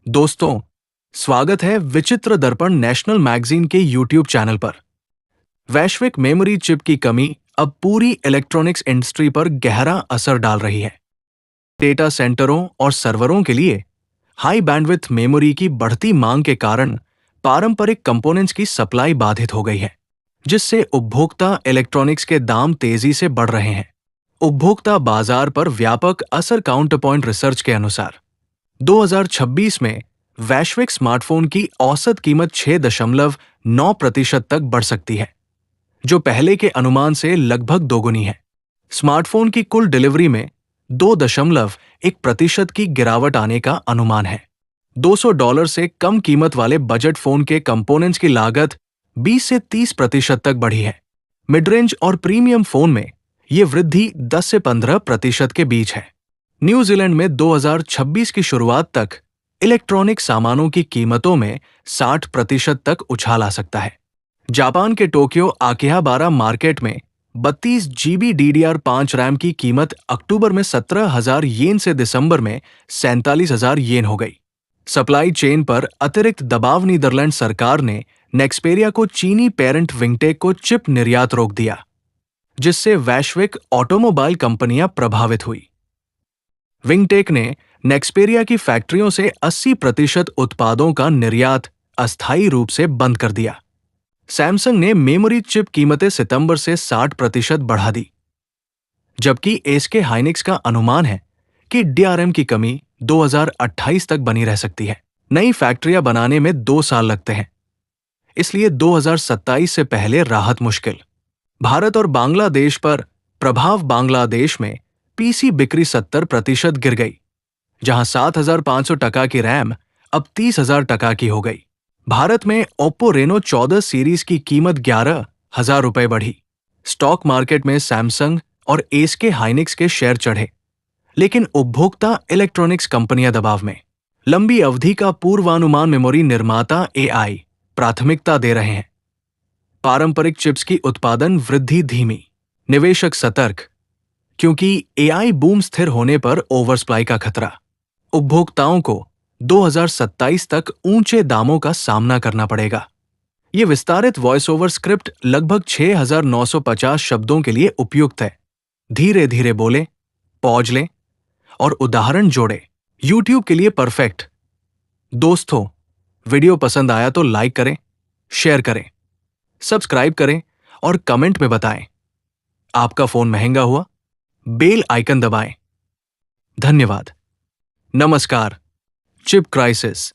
दोस्तों, स्वागत है विचित्र दर्पण नेशनल मैगजीन के यूट्यूब चैनल पर। वैश्विक मेमोरी चिप की कमी अब पूरी इलेक्ट्रॉनिक्स इंडस्ट्री पर गहरा असर डाल रही है। डेटा सेंटरों और सर्वरों के लिए हाई बैंडविड्थ मेमोरी की बढ़ती मांग के कारण पारंपरिक कंपोनेंट्स की सप्लाई बाधित हो गई है, जिससे उपभोक्ता इलेक्ट्रॉनिक्स के दाम तेजी से बढ़ रहे हैं। उपभोक्ता बाजार पर व्यापक असर काउंटरपॉइंट रिसर्च के अनुसार 2026 में वैश्विक स्मार्टफोन की औसत कीमत 6.9% तक बढ़ सकती है, जो पहले के अनुमान से लगभग दोगुनी है। स्मार्टफोन की कुल डिलीवरी में 2.1% की गिरावट आने का अनुमान है। $200 से कम कीमत वाले बजट फोन के कंपोनेंट्स की लागत 20 से 30% तक बढ़ी है। मिड रेंज और प्रीमियम फोन में ये वृद्धि 10 से 15% के बीच है। न्यूजीलैंड में 2026 की शुरुआत तक इलेक्ट्रॉनिक सामानों की कीमतों में 60% तक उछाल आ सकता है। जापान के टोक्यो आकिहाबारा मार्केट में 32 GB DDR5 रैम की कीमत अक्टूबर में 17,000 येन से दिसंबर में 47,000 येन हो गई। सप्लाई चेन पर अतिरिक्त दबाव नीदरलैंड सरकार ने नेक्सपेरिया को चीनी पेरेंट विंगटेक को चिप निर्यात रोक दिया, जिससे वैश्विक ऑटोमोबाइल कंपनियां प्रभावित हुई। विंगटेक ने नेक्सपेरिया की फैक्ट्रियों से 80% उत्पादों का निर्यात अस्थायी रूप से बंद कर दिया। सैमसंग ने मेमोरी चिप कीमतें सितंबर से 60% बढ़ा दी, जबकि एसके हाइनिक्स का अनुमान है कि डीआरएम की कमी 2028 तक बनी रह सकती है। नई फैक्ट्रियां बनाने में 2 साल लगते हैं, इसलिए 2027 से पहले राहत मुश्किल। भारत और बांग्लादेश पर प्रभाव। बांग्लादेश में पीसी बिक्री 70% गिर गई, जहां 7,500 टका की रैम अब 30,000 टका की हो गई। भारत में ओप्पो रेनो 14 सीरीज की कीमत 11,000 रुपए बढ़ी। स्टॉक मार्केट में सैमसंग और एसके हाइनिक्स के शेयर चढ़े, लेकिन उपभोक्ता इलेक्ट्रॉनिक्स कंपनियां दबाव में। लंबी अवधि का पूर्वानुमान मेमोरी निर्माता एआई प्राथमिकता दे रहे हैं। पारंपरिक चिप्स की उत्पादन वृद्धि धीमी। निवेशक सतर्क, क्योंकि एआई बूम स्थिर होने पर ओवरसप्लाई का खतरा। उपभोक्ताओं को 2027 तक ऊंचे दामों का सामना करना पड़ेगा। ये विस्तारित वॉइस ओवर स्क्रिप्ट लगभग 6,950 शब्दों के लिए उपयुक्त है। धीरे धीरे बोलें, पॉज लें और उदाहरण जोड़ें। YouTube के लिए परफेक्ट। दोस्तों, वीडियो पसंद आया तो लाइक करें, शेयर करें, सब्सक्राइब करें और कमेंट में बताएं। आपका फोन महंगा हुआ? बेल आइकन दबाएं। धन्यवाद। नमस्कार। Chip crisis